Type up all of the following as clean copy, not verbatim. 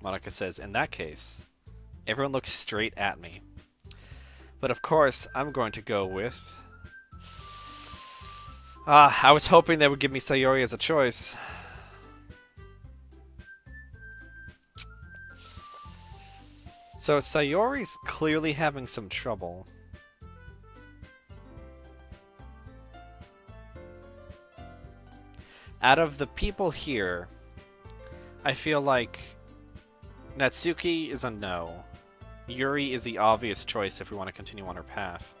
Monica says, in that case, everyone looks straight at me. But of course, I'm going to go with... I was hoping they would give me Sayori as a choice. So Sayori's clearly having some trouble. Out of the people here, I feel like Natsuki is a no. Yuri is the obvious choice if we want to continue on her path.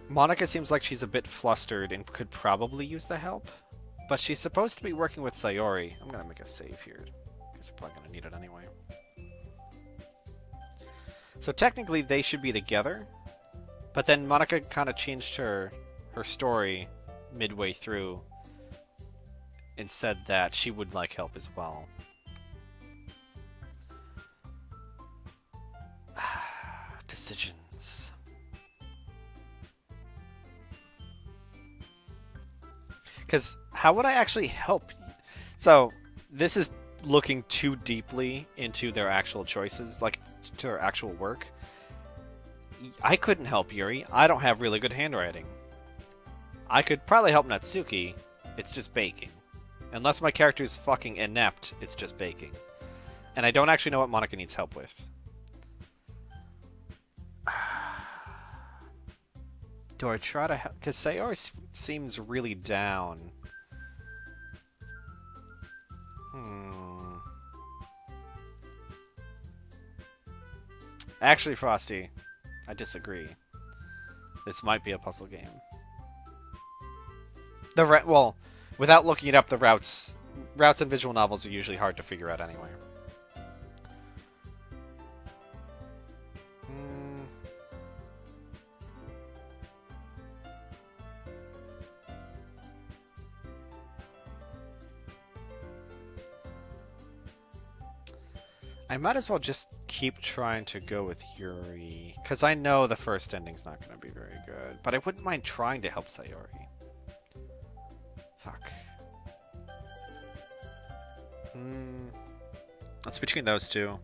Monica seems like she's a bit flustered and could probably use the help, but she's supposed to be working with Sayori. I'm going to make a save here, because we're probably going to need it anyway. So technically they should be together, but then Monica kind of changed her story midway through and said that she would like help as well. Decisions. Because how would I actually help? So this is looking too deeply into their actual choices, like to their actual work. I couldn't help Yuri. I don't have really good handwriting. I could probably help Natsuki. It's just baking. Unless my character is fucking inept, it's just baking. And I don't actually know what Monica needs help with. Do I try to help? Because Sayori seems really down. Actually, Frosty, I disagree. This might be a puzzle game. Well, without looking it up, the routes in visual novels are usually hard to figure out anyway. I might as well just keep trying to go with Yuri, because I know the first ending's not going to be very good, but I wouldn't mind trying to help Sayori. Fuck. It's between those two.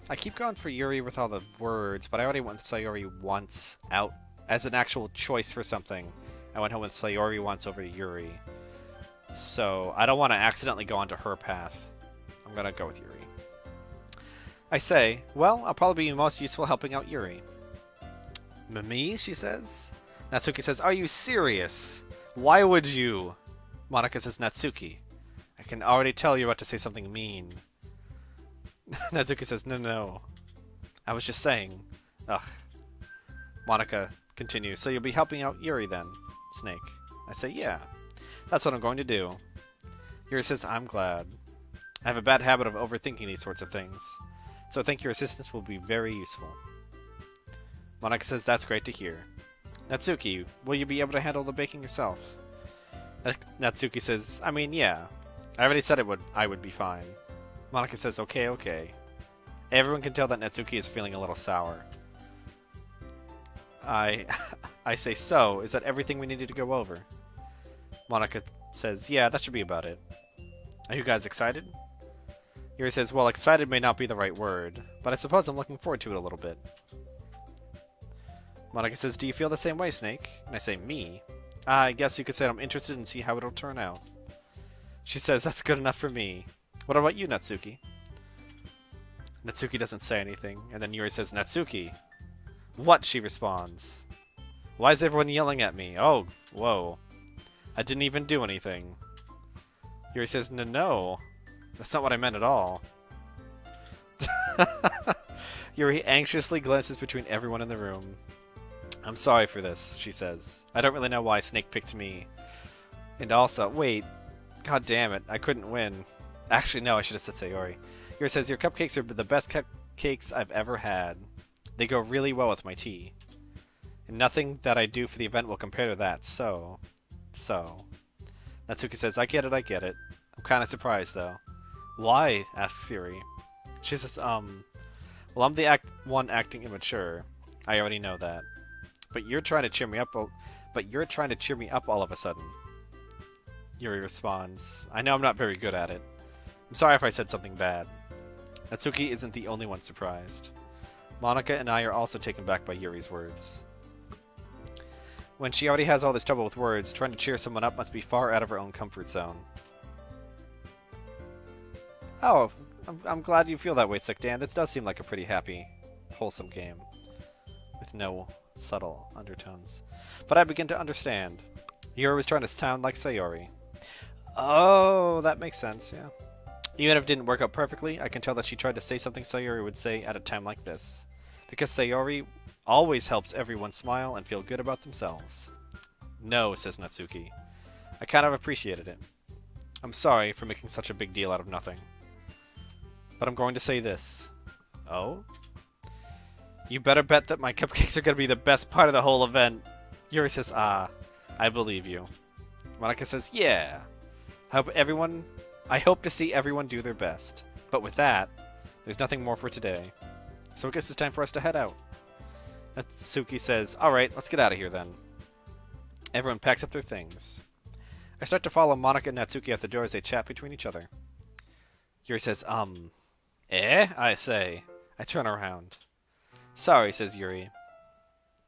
I keep going for Yuri with all the words, but I already went with Sayori once out as an actual choice for something. I went home with Sayori once over Yuri. So I don't want to accidentally go onto her path. I'm going to go with Yuri. I say, well, I'll probably be most useful helping out Yuri. Me, she says. Natsuki says, are you serious? Why would you? Monica says, Natsuki, I can already tell you're about to say something mean. Natsuki says, no. I was just saying. Ugh. Monica continues, so you'll be helping out Yuri then, Snake. I say, yeah. That's what I'm going to do. Yuri says, I'm glad. I have a bad habit of overthinking these sorts of things, so I think your assistance will be very useful. Monica says, that's great to hear. Natsuki, will you be able to handle the baking yourself? Natsuki says, I mean, yeah. I already said I would be fine. Monica says, okay. Everyone can tell that Natsuki is feeling a little sour. I say, so, is that everything we needed to go over? Monica says, yeah, that should be about it. Are you guys excited? Yuri says, well, excited may not be the right word, but I suppose I'm looking forward to it a little bit. Monica says, do you feel the same way, Snake? And I say, me? I guess you could say I'm interested and see how it'll turn out. She says, that's good enough for me. What about you, Natsuki? Natsuki doesn't say anything, and then Yuri says, Natsuki! What? She responds. Why is everyone yelling at me? Oh, whoa. I didn't even do anything. Yuri says, no. That's not what I meant at all. Yuri anxiously glances between everyone in the room. I'm sorry for this, she says. I don't really know why Snake picked me. And also, wait. God damn it, I couldn't win. Actually, no, I should have said Sayori. Yuri says, your cupcakes are the best cupcakes I've ever had. They go really well with my tea. And nothing that I do for the event will compare to that, so. Natsuki says, I get it. I'm kind of surprised, though. Why? Asks Yuri. She says, well, Well, I'm the one acting immature. I already know that. But you're trying to cheer me up. But you're trying to cheer me up all of a sudden. Yuri responds, I know I'm not very good at it. I'm sorry if I said something bad. Natsuki isn't the only one surprised. Monika and I are also taken back by Yuri's words. When she already has all this trouble with words, trying to cheer someone up must be far out of her own comfort zone. Oh, I'm glad you feel that way, Sick Dan. This does seem like a pretty happy, wholesome game. With no subtle undertones. But I begin to understand. Yuri was trying to sound like Sayori. Oh, that makes sense, yeah. Even if it didn't work out perfectly, I can tell that she tried to say something Sayori would say at a time like this. Because Sayori always helps everyone smile and feel good about themselves. No, says Natsuki. I kind of appreciated it. I'm sorry for making such a big deal out of nothing. But I'm going to say this. Oh? You better bet that my cupcakes are going to be the best part of the whole event. Yuri says, ah, I believe you. Monika says, yeah. I hope to see everyone do their best. But with that, there's nothing more for today. So I guess it's time for us to head out. Natsuki says, alright, let's get out of here then. Everyone packs up their things. I start to follow Monika and Natsuki out the door as they chat between each other. Yuri says, I say. I turn around. Sorry, says Yuri.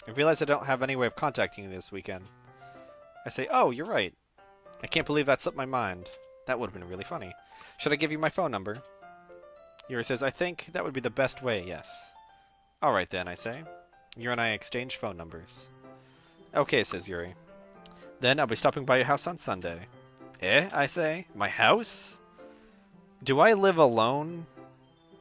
I realize I don't have any way of contacting you this weekend. I say, oh, you're right. I can't believe that slipped my mind. That would have been really funny. Should I give you my phone number? Yuri says, I think that would be the best way, yes. Alright then, I say. Yuri and I exchange phone numbers. Okay, says Yuri. Then I'll be stopping by your house on Sunday. I say. My house? Do I live alone?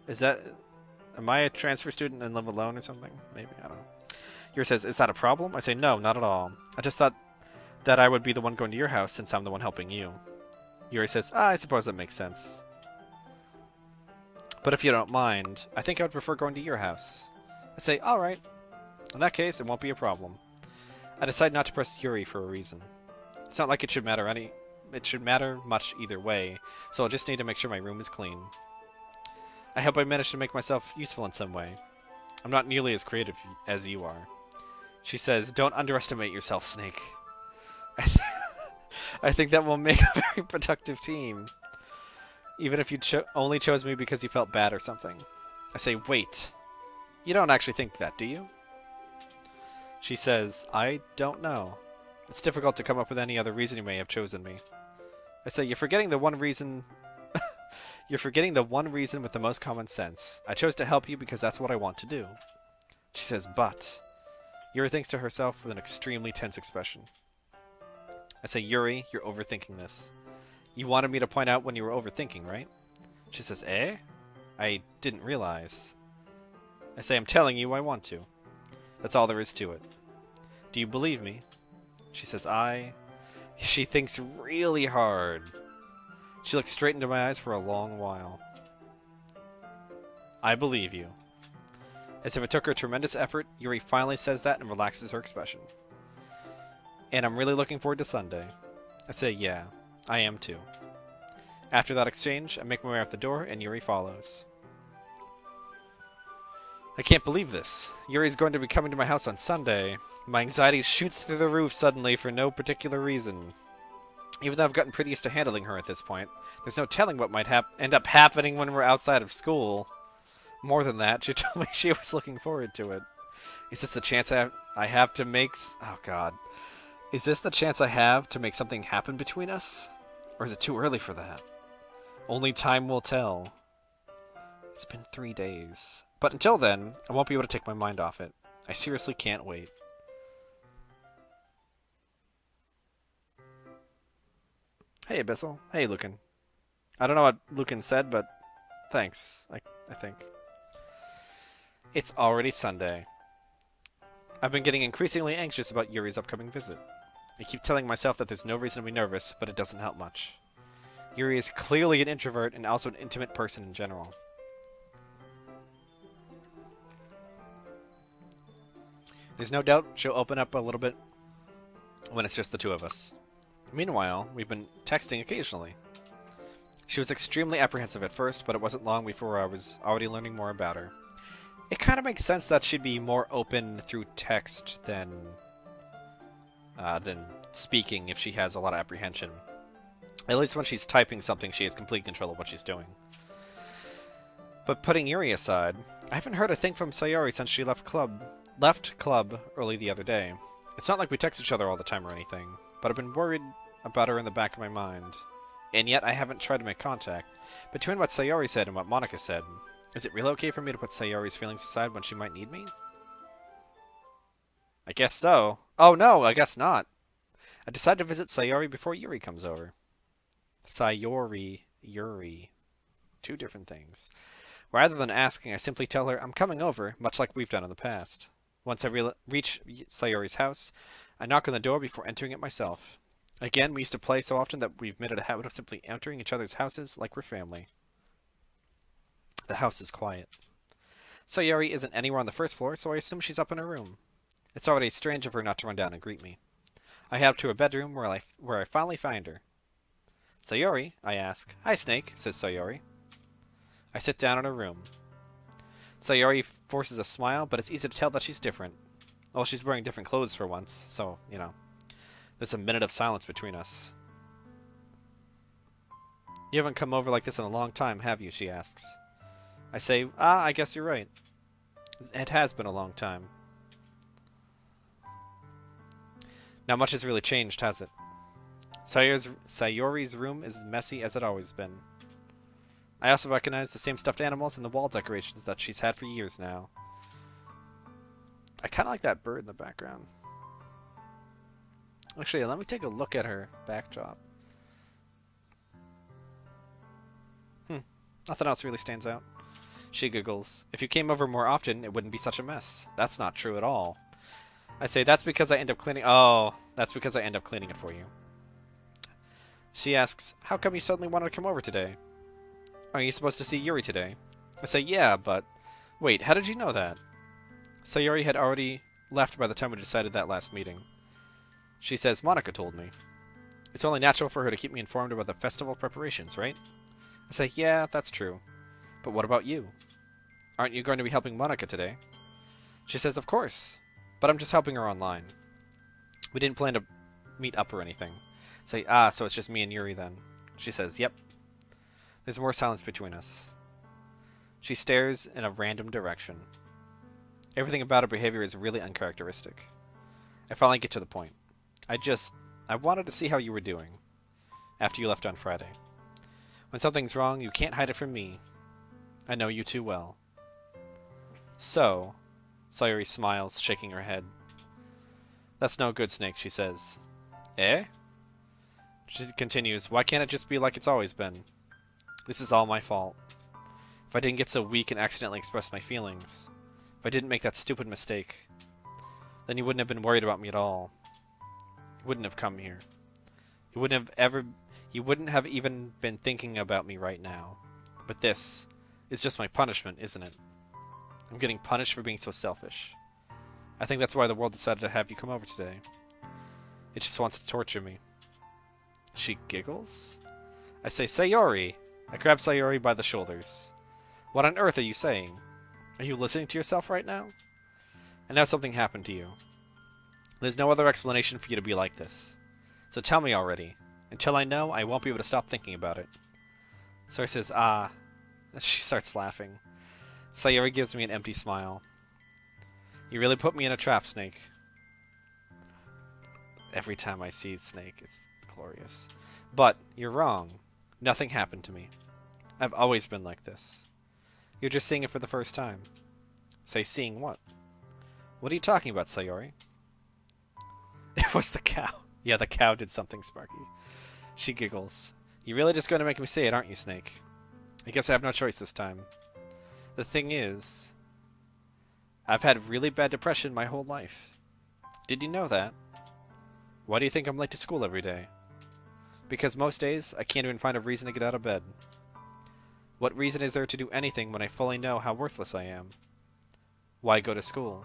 Am I a transfer student and live alone or something? Maybe, I don't know. Yuri says, is that a problem? I say, no, not at all. I just thought that I would be the one going to your house since I'm the one helping you. Yuri says, I suppose that makes sense. But if you don't mind, I think I would prefer going to your house. I say, alright. In that case, it won't be a problem. I decide not to press Yuri for a reason. It's not like it should matter much either way, so I'll just need to make sure my room is clean. I hope I managed to make myself useful in some way. I'm not nearly as creative as you are. She says, don't underestimate yourself, Snake. I think that will make a very productive team. Even if you only chose me because you felt bad or something. I say, wait. You don't actually think that, do you? She says, I don't know. It's difficult to come up with any other reason you may have chosen me. I say, you're forgetting the one reason... You're forgetting the one reason with the most common sense. I chose to help you because that's what I want to do. She says, but... Yuri thinks to herself with an extremely tense expression. I say, Yuri, you're overthinking this. You wanted me to point out when you were overthinking, right? She says, I didn't realize. I say, I'm telling you I want to. That's all there is to it. Do you believe me? She says, She thinks really hard. She looks straight into my eyes for a long while. I believe you. As if it took her tremendous effort, Yuri finally says that and relaxes her expression. And I'm really looking forward to Sunday. I say, yeah, I am too. After that exchange, I make my way out the door and Yuri follows. I can't believe this. Yuri's going to be coming to my house on Sunday. My anxiety shoots through the roof suddenly for no particular reason. Even though I've gotten pretty used to handling her at this point, there's no telling what might end up happening when we're outside of school. More than that, she told me she was looking forward to it. Is this the chance I have to make... Oh, God. Is this the chance I have to make something happen between us? Or is it too early for that? Only time will tell. It's been 3 days. But until then, I won't be able to take my mind off it. I seriously can't wait. Hey, Abyssal. Hey, Lucan. I don't know what Lucan said, but thanks, I think. It's already Sunday. I've been getting increasingly anxious about Yuri's upcoming visit. I keep telling myself that there's no reason to be nervous, but it doesn't help much. Yuri is clearly an introvert and also an intimate person in general. There's no doubt she'll open up a little bit when it's just the two of us. Meanwhile, we've been texting occasionally. She was extremely apprehensive at first, but it wasn't long before I was already learning more about her. It kind of makes sense that she'd be more open through text than speaking if she has a lot of apprehension. At least when she's typing something, she has complete control of what she's doing. But putting Yuri aside, I haven't heard a thing from Sayori since she left club early the other day. It's not like we text each other all the time or anything, but I've been worried about her in the back of my mind. And yet I haven't tried to make contact. Between what Sayori said and what Monica said, is it really okay for me to put Sayori's feelings aside when she might need me? I guess so. Oh no, I guess not. I decided to visit Sayori before Yuri comes over. Sayori, Yuri. Two different things. Rather than asking, I simply tell her I'm coming over, much like we've done in the past. Once I reach Sayori's house, I knock on the door before entering it myself. Again, we used to play so often that we've made it a habit of simply entering each other's houses like we're family. The house is quiet. Sayori isn't anywhere on the first floor, so I assume she's up in her room. It's already strange of her not to run down and greet me. I head up to her bedroom where I finally find her. Sayori, I ask. Hi, Snake, says Sayori. I sit down in her room. Sayori forces a smile, but it's easy to tell that she's different. Well, she's wearing different clothes for once, so, you know. There's a minute of silence between us. You haven't come over like this in a long time, have you? She asks. I say, I guess you're right. It has been a long time. Not much has really changed, has it? Sayori's room is as messy as it always been. I also recognize the same stuffed animals and the wall decorations that she's had for years now. I kind of like that bird in the background. Actually, let me take a look at her backdrop. Nothing else really stands out. She giggles. If you came over more often, it wouldn't be such a mess. That's not true at all. I say, that's because I end up cleaning... Oh, that's because I end up cleaning it for you. She asks, how come you suddenly wanted to come over today? Are you supposed to see Yuri today? I say, yeah, but... Wait, how did you know that? Sayori had already left by the time we decided that last meeting. She says, Monica told me. It's only natural for her to keep me informed about the festival preparations, right? I say, yeah, that's true. But what about you? Aren't you going to be helping Monica today? She says, of course. But I'm just helping her online. We didn't plan to meet up or anything. I say, so it's just me and Yuri then. She says, yep. There's more silence between us. She stares in a random direction. Everything about her behavior is really uncharacteristic. I finally get to the point. I wanted to see how you were doing after you left on Friday. When something's wrong, you can't hide it from me. I know you too well. So, Sayori smiles, shaking her head. That's no good, Snake, she says. Eh? She continues, why can't it just be like it's always been? This is all my fault. If I didn't get so weak and accidentally express my feelings, if I didn't make that stupid mistake, then you wouldn't have been worried about me at all. You wouldn't have come here. You wouldn't have even been thinking about me right now. But this is just my punishment, isn't it? I'm getting punished for being so selfish. I think that's why the world decided to have you come over today. It just wants to torture me. She giggles. I say, Sayori! I grab Sayori by the shoulders. What on earth are you saying? Are you listening to yourself right now? And now something happened to you. There's no other explanation for you to be like this. So tell me already. Until I know, I won't be able to stop thinking about it. Sayori says, and she starts laughing. Sayori gives me an empty smile. You really put me in a trap, Snake. Every time I see Snake, it's glorious. But you're wrong. Nothing happened to me. I've always been like this. You're just seeing it for the first time. Say, seeing what? What are you talking about, Sayori? It was the cow. Yeah, the cow did something, Sparky. She giggles. You're really just going to make me say it, aren't you, Snake? I guess I have no choice this time. The thing is, I've had really bad depression my whole life. Did you know that? Why do you think I'm late to school every day? Because most days, I can't even find a reason to get out of bed. What reason is there to do anything when I fully know how worthless I am? Why go to school?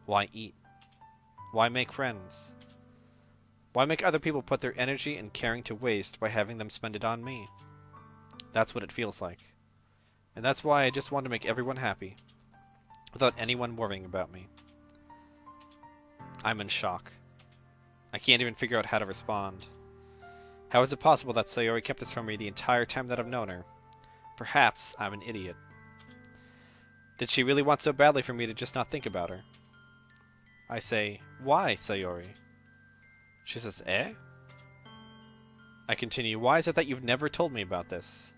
Why eat? Why make friends? Why make other people put their energy and caring to waste by having them spend it on me? That's what it feels like. And that's why I just want to make everyone happy. without anyone worrying about me. I'm in shock. I can't even figure out how to respond. How is it possible that Sayori kept this from me the entire time that I've known her? Perhaps I'm an idiot. Did she really want so badly for me to just not think about her? I say, why, Sayori? She says, eh? I continue, why is it that you've never told me about this?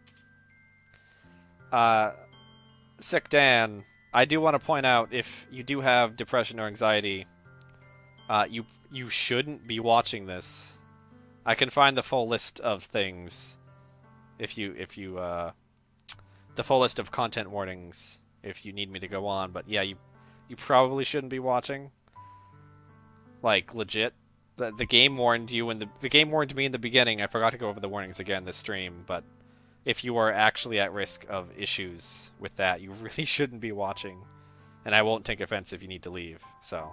Sick Dan, I do want to point out, if you do have depression or anxiety, you shouldn't be watching this. I can find the full list of things the full list of content warnings if you need me to go on, but yeah, you probably shouldn't be watching. Like, legit. The game warned you the game warned me in the beginning. I forgot to go over the warnings again this stream, but if you are actually at risk of issues with that, you really shouldn't be watching. And I won't take offense if you need to leave, so.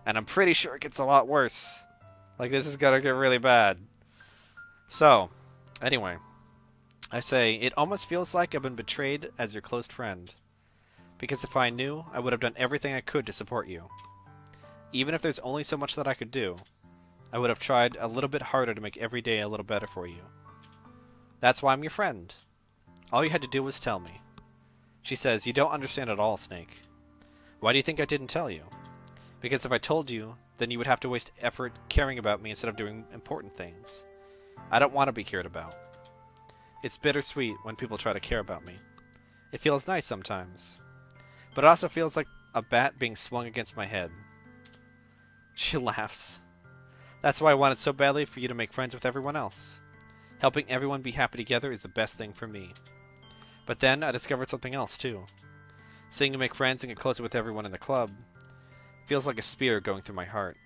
And I'm pretty sure it gets a lot worse. Like, this is gonna get really bad. So, anyway. I say, it almost feels like I've been betrayed as your close friend. Because if I knew, I would have done everything I could to support you. Even if there's only so much that I could do, I would have tried a little bit harder to make every day a little better for you. That's why I'm your friend. All you had to do was tell me. She says, you don't understand at all, Snake. Why do you think I didn't tell you? Because if I told you, then you would have to waste effort caring about me instead of doing important things. I don't want to be cared about. It's bittersweet when people try to care about me. It feels nice sometimes. But it also feels like a bat being swung against my head. She laughs. That's why I wanted so badly for you to make friends with everyone else. Helping everyone be happy together is the best thing for me. But then I discovered something else too. Seeing you make friends and get closer with everyone in the club feels like a spear going through my heart.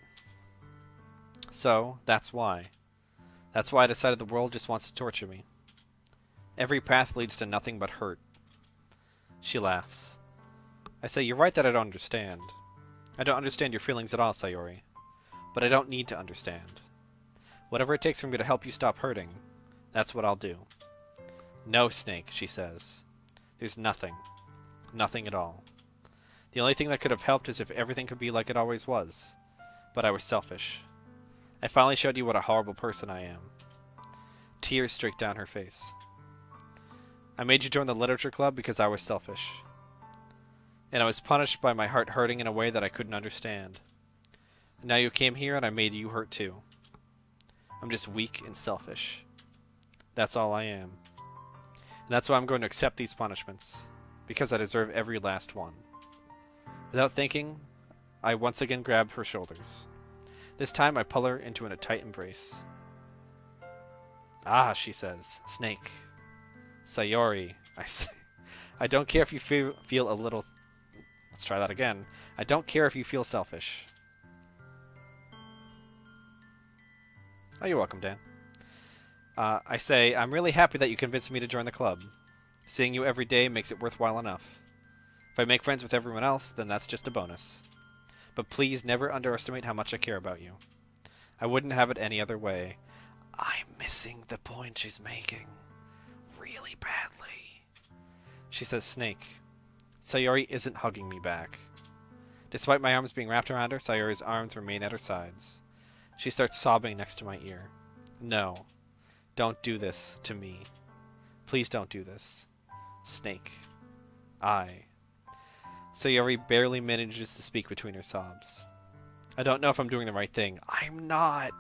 So, that's why. That's why I decided the world just wants to torture me. Every path leads to nothing but hurt. She laughs. I say, you're right that I don't understand. I don't understand your feelings at all, Sayori. But I don't need to understand. Whatever it takes for me to help you stop hurting, that's what I'll do. No, Snake, she says. There's nothing. Nothing at all. The only thing that could have helped is if everything could be like it always was. But I was selfish. I finally showed you what a horrible person I am. Tears streak down her face. I made you join the literature club because I was selfish. And I was punished by my heart hurting in a way that I couldn't understand. Now you came here and I made you hurt too. I'm just weak and selfish. That's all I am. And that's why I'm going to accept these punishments. Because I deserve every last one. Without thinking, I once again grab her shoulders. This time I pull her into a tight embrace. Ah, she says. Snake. Sayori, I say. I don't care if you feel a little... Let's try that again. I don't care if you feel selfish. Oh, you're welcome, Dan. I say, I'm really happy that you convinced me to join the club. Seeing you every day makes it worthwhile enough. If I make friends with everyone else, then that's just a bonus. But please never underestimate how much I care about you. I wouldn't have it any other way. I'm missing the point she's making. Really badly. She says, Snake. Sayori isn't hugging me back. Despite my arms being wrapped around her, Sayori's arms remain at her sides. She starts sobbing next to my ear. No. Don't do this to me. Please don't do this. Snake. Sayori barely manages to speak between her sobs. I don't know if I'm doing the right thing. I'm not.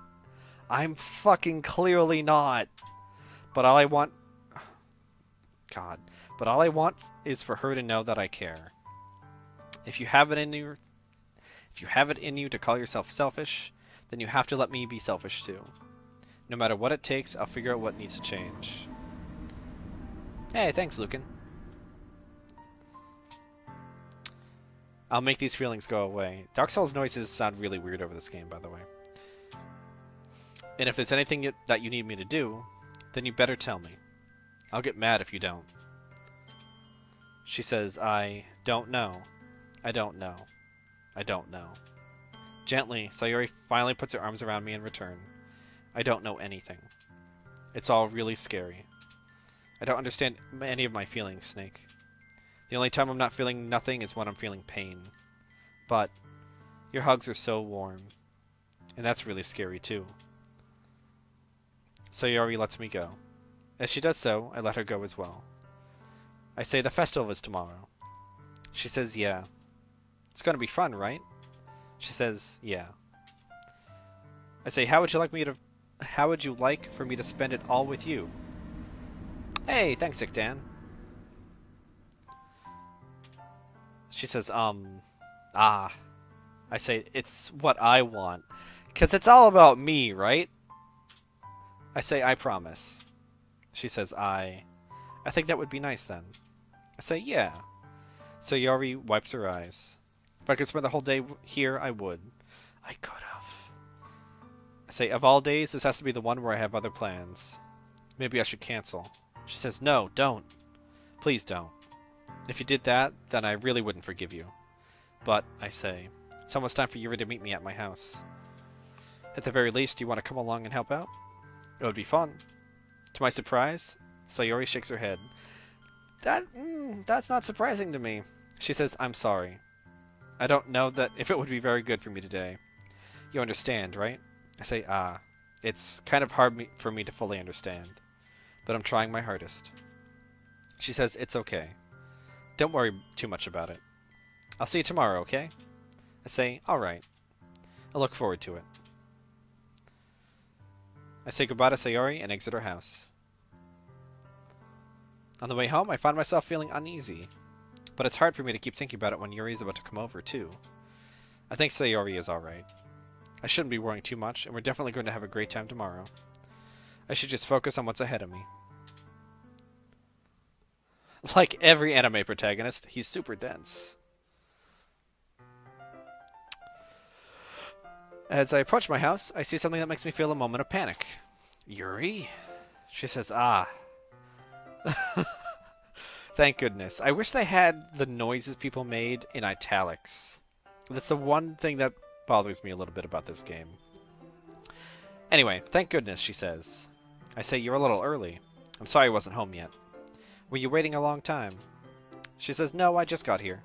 I'm fucking clearly not. But all I want... God. But all I want is for her to know that I care. If you have it in you to call yourself selfish, then you have to let me be selfish too. No matter what it takes, I'll figure out what needs to change. Hey, thanks, Lucan. I'll make these feelings go away. Dark Souls noises sound really weird over this game, by the way. And if there's anything that you need me to do, then you better tell me. I'll get mad if you don't. She says, I don't know. I don't know. I don't know. Gently, Sayori finally puts her arms around me in return. I don't know anything. It's all really scary. I don't understand any of my feelings, Snake. The only time I'm not feeling nothing is when I'm feeling pain. But your hugs are so warm. And that's really scary too. Sayori lets me go. As she does so, I let her go as well. I say the festival is tomorrow. She says, yeah. It's gonna be fun, right? She says, yeah. I say, how would you like for me to spend it all with you? Hey, thanks, Sick Dan. She says, I say, it's what I want. 'Cause it's all about me, right? I say, I promise. She says, I think that would be nice then. I say, yeah. Sayori wipes her eyes. If I could spend the whole day here, I would. I could have. I say, of all days, this has to be the one where I have other plans. Maybe I should cancel. She says, no, don't. Please don't. If you did that, then I really wouldn't forgive you. But, I say, it's almost time for Yuri to meet me at my house. At the very least, do you want to come along and help out? It would be fun. To my surprise, Sayori shakes her head. That's not surprising to me. She says, I'm sorry. I don't know that if it would be very good for me today. You understand, right? I say, it's kind of hard for me to fully understand. But I'm trying my hardest. She says, it's okay. Don't worry too much about it. I'll see you tomorrow, okay? I say, alright. I look forward to it. I say goodbye to Sayori and exit her house. On the way home, I find myself feeling uneasy. But it's hard for me to keep thinking about it when Yuri's about to come over, too. I think Sayori is alright. I shouldn't be worrying too much, and we're definitely going to have a great time tomorrow. I should just focus on what's ahead of me. Like every anime protagonist, he's super dense. As I approach my house, I see something that makes me feel a moment of panic. Yuri? She says, Thank goodness. I wish they had the noises people made in italics. That's the one thing that bothers me a little bit about this game. Anyway, thank goodness, she says. I say, you're a little early. I'm sorry I wasn't home yet. Were you waiting a long time? She says, no, I just got here.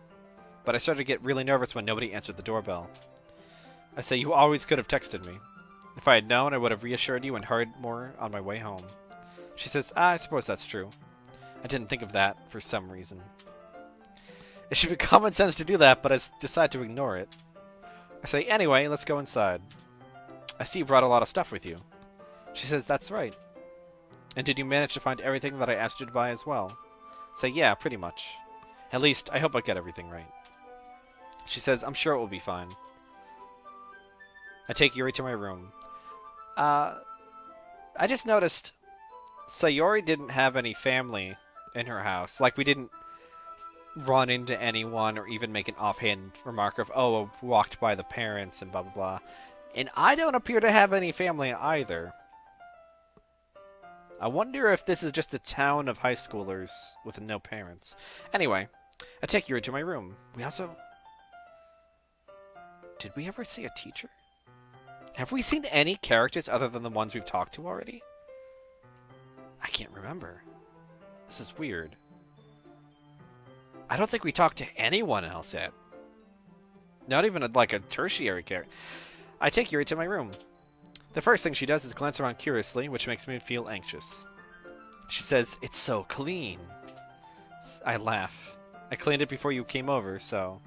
But I started to get really nervous when nobody answered the doorbell. I say, you always could have texted me. If I had known, I would have reassured you and hurried more on my way home. She says, I suppose that's true. I didn't think of that for some reason. It should be common sense to do that, but I decide to ignore it. I say, anyway, let's go inside. I see you brought a lot of stuff with you. She says, that's right. And did you manage to find everything that I asked you to buy as well? I say, yeah, pretty much. At least, I hope I get everything right. She says, I'm sure it will be fine. I take Yuri to my room. I just noticed Sayori didn't have any family in her house. Like, we didn't run into anyone or even make an offhand remark of, oh, I walked by the parents and blah, blah, blah. And I don't appear to have any family either. I wonder if this is just a town of high schoolers with no parents. Anyway, I take Yuri to my room. We also... Did we ever see a teacher? Have we seen any characters other than the ones we've talked to already? I can't remember. This is weird. I don't think we talked to anyone else yet. Not even like a tertiary character. I take Yuri to my room. The first thing she does is glance around curiously, which makes me feel anxious. She says, it's so clean. I laugh. I cleaned it before you came over, so...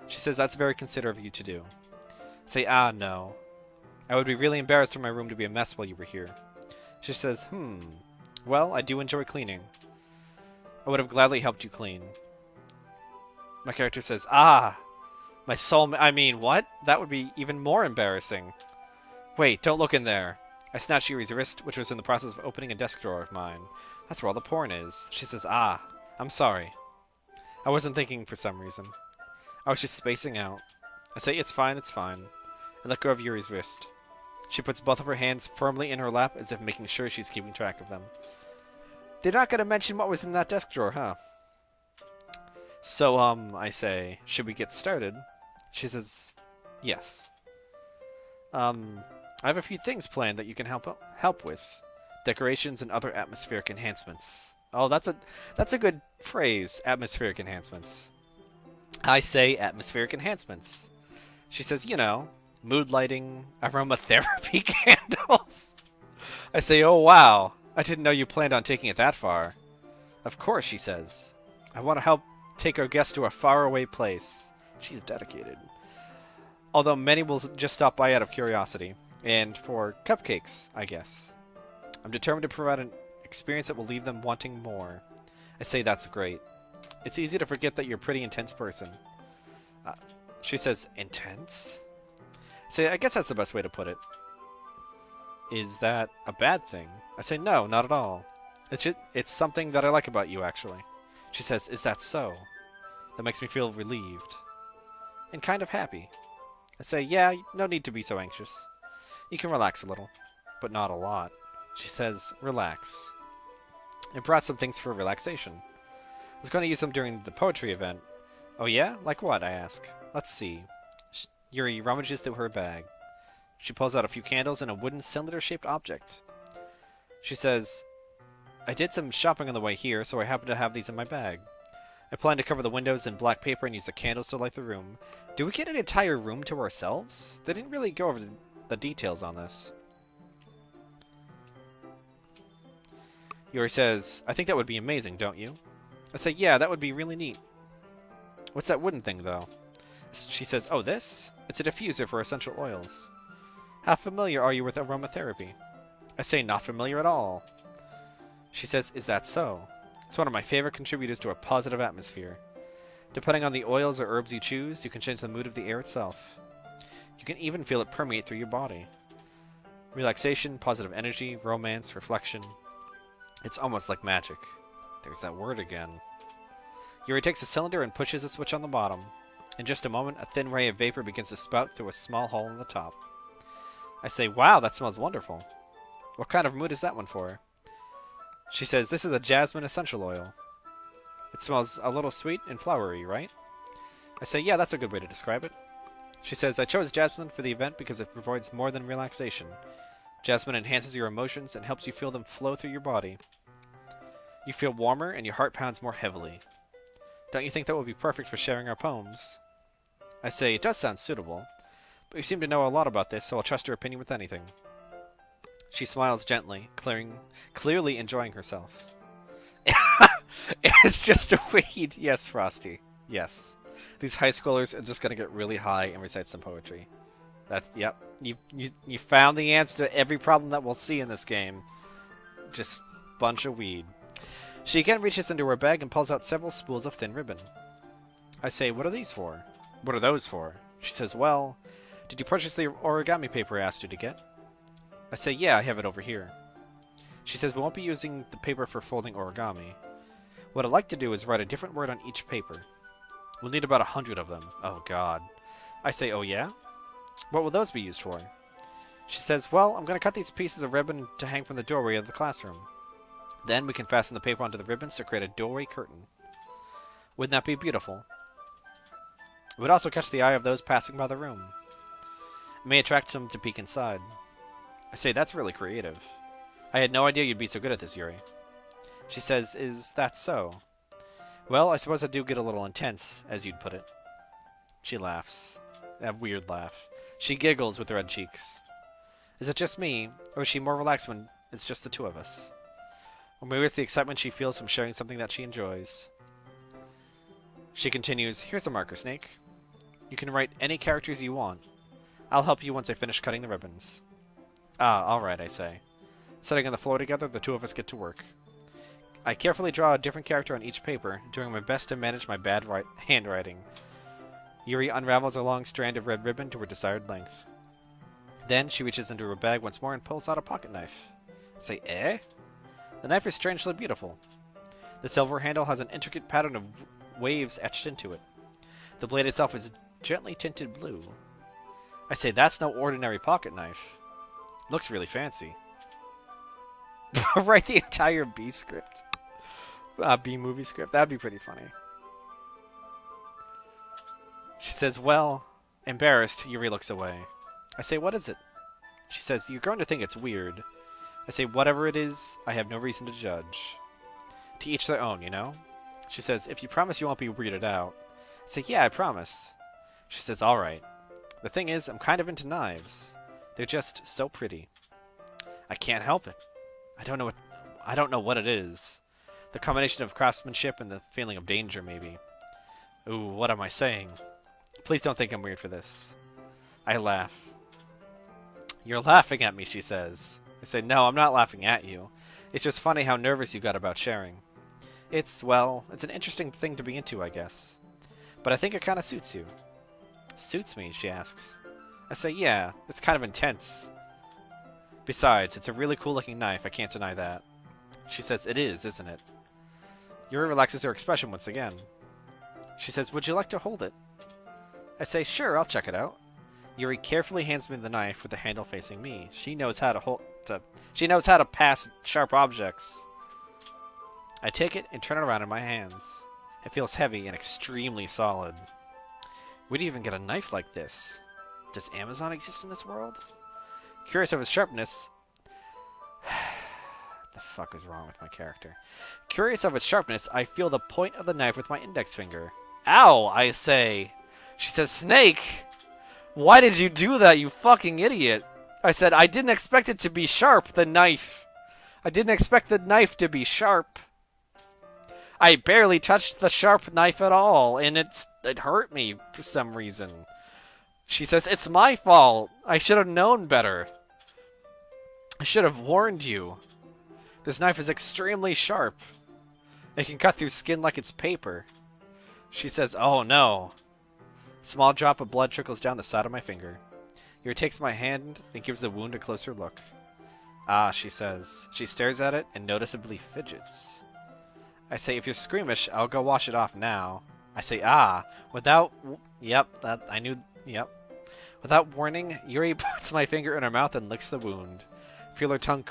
She says, that's very considerate of you to do. I say, no. I would be really embarrassed for my room to be a mess while you were here. She says, well, I do enjoy cleaning. I would have gladly helped you clean. My character says, my soul... I mean, what? That would be even more embarrassing. Wait, don't look in there. I snatched Yuri's wrist, which was in the process of opening a desk drawer of mine. That's where all the porn is. She says, I'm sorry. I wasn't thinking for some reason. I was just spacing out. I say, it's fine, it's fine. I let go of Yuri's wrist. She puts both of her hands firmly in her lap as if making sure she's keeping track of them. They're not going to mention what was in that desk drawer, huh? So, I say, should we get started? She says, yes. I have a few things planned that you can help with. Decorations and other atmospheric enhancements. Oh, that's a good phrase. Atmospheric enhancements. I say atmospheric enhancements. She says, you know, mood lighting, aromatherapy candles. I say, oh wow, I didn't know you planned on taking it that far. Of course, she says. I want to help take our guests to a faraway place. She's dedicated. Although many will just stop by out of curiosity. And for cupcakes, I guess. I'm determined to provide an experience that will leave them wanting more. I say that's great. It's easy to forget that you're a pretty intense person. She says, intense? So I guess that's the best way to put it. Is that a bad thing? I say, no, not at all. It's something that I like about you, actually. She says, is that so? That makes me feel relieved. And kind of happy. I say, yeah, no need to be so anxious. You can relax a little, but not a lot. She says, relax. I brought some things for relaxation. I was going to use them during the poetry event. Oh yeah? Like what? I ask. Let's see. Yuri rummages through her bag. She pulls out a few candles and a wooden cylinder-shaped object. She says, I did some shopping on the way here, so I happen to have these in my bag. I plan to cover the windows in black paper and use the candles to light the room. Do we get an entire room to ourselves? They didn't really go over the details on this. Yuri says, I think that would be amazing, don't you? I say, yeah, that would be really neat. What's that wooden thing, though? She says, oh, this? It's a diffuser for essential oils. How familiar are you with aromatherapy? I say, not familiar at all. She says, is that so? It's one of my favorite contributors to a positive atmosphere. Depending on the oils or herbs you choose, you can change the mood of the air itself. You can even feel it permeate through your body. Relaxation, positive energy, romance, reflection. It's almost like magic. There's that word again. Yuri takes a cylinder and pushes a switch on the bottom. In just a moment, a thin ray of vapor begins to spout through a small hole in the top. I say, wow, that smells wonderful. What kind of mood is that one for? She says, this is a jasmine essential oil. It smells a little sweet and flowery, right? I say, yeah, that's a good way to describe it. She says, I chose jasmine for the event because it provides more than relaxation. Jasmine enhances your emotions and helps you feel them flow through your body. You feel warmer and your heart pounds more heavily. Don't you think that would be perfect for sharing our poems? I say, it does sound suitable, but you seem to know a lot about this, so I'll trust your opinion with anything. She smiles gently, clearly enjoying herself. It's just a weed. Yes, Frosty. Yes. These high schoolers are just going to get really high and recite some poetry. Yep. You found the answer to every problem that we'll see in this game. Just bunch of weed. She again reaches into her bag and pulls out several spools of thin ribbon. I say, what are these for? What are those for? She says, well, did you purchase the origami paper I asked you to get? I say, yeah, I have it over here. She says, we won't be using the paper for folding origami. What I'd like to do is write a different word on each paper. We'll need about 100 of them. Oh, God. I say, oh, yeah? What will those be used for? She says, well, I'm going to cut these pieces of ribbon to hang from the doorway of the classroom. Then we can fasten the paper onto the ribbons to create a doorway curtain. Wouldn't that be beautiful? It would also catch the eye of those passing by the room. It may attract some to peek inside. I say, that's really creative. I had no idea you'd be so good at this, Yuri. She says, is that so? Well, I suppose I do get a little intense, as you'd put it. She laughs. A weird laugh. She giggles with red cheeks. Is it just me, or is she more relaxed when it's just the two of us? Or maybe it's the excitement she feels from sharing something that she enjoys. She continues, here's a marker, Snake. You can write any characters you want. I'll help you once I finish cutting the ribbons. Ah, alright, I say. Sitting on the floor together, the two of us get to work. I carefully draw a different character on each paper, doing my best to manage my bad handwriting. Yuri unravels a long strand of red ribbon to her desired length. Then she reaches into her bag once more and pulls out a pocket knife. I say, eh? The knife is strangely beautiful. The silver handle has an intricate pattern of waves etched into it. The blade itself is gently tinted blue. I say, that's no ordinary pocket knife. Looks really fancy. Write the entire B script. B-movie script. That'd be pretty funny. She says, well, embarrassed, Yuri looks away. I say, what is it? She says, you're going to think it's weird. I say, whatever it is, I have no reason to judge. To each their own, you know? She says, if you promise you won't be weirded out. I say, yeah, I promise. She says, alright. The thing is, I'm kind of into knives. They're just so pretty. I can't help it. I don't know what it is. The combination of craftsmanship and the feeling of danger, maybe. Ooh, what am I saying? Please don't think I'm weird for this. I laugh. You're laughing at me, she says. I say, no, I'm not laughing at you. It's just funny how nervous you got about sharing. It's an interesting thing to be into, I guess. But I think it kind of suits you. Suits me, she asks. I say, yeah, it's kind of intense. Besides, it's a really cool-looking knife, I can't deny that. She says, it is, isn't it? Yuri relaxes her expression once again. She says, would you like to hold it? I say, sure, I'll check it out. Yuri carefully hands me the knife with the handle facing me. She knows how to pass sharp objects. I take it and turn it around in my hands. It feels heavy and extremely solid. Where do you even get a knife like this? Does Amazon exist in this world? Curious of its sharpness... the fuck is wrong with my character? Curious of its sharpness, I feel the point of the knife with my index finger. Ow, I say. She says, Snake! Why did you do that, you fucking idiot? I said, I didn't expect it to be sharp, the knife. I didn't expect the knife to be sharp. I barely touched the sharp knife at all, and it hurt me for some reason. She says, it's my fault. I should have known better. I should have warned you. This knife is extremely sharp. It can cut through skin like it's paper. She says, oh no. A small drop of blood trickles down the side of my finger. Yuri takes my hand and gives the wound a closer look. Ah, she says. She stares at it and noticeably fidgets. I say, if you're squeamish, I'll go wash it off now. I say, ah, without... Yep, I knew... Yep. Without warning, Yuri puts my finger in her mouth and licks the wound. Feel her tongue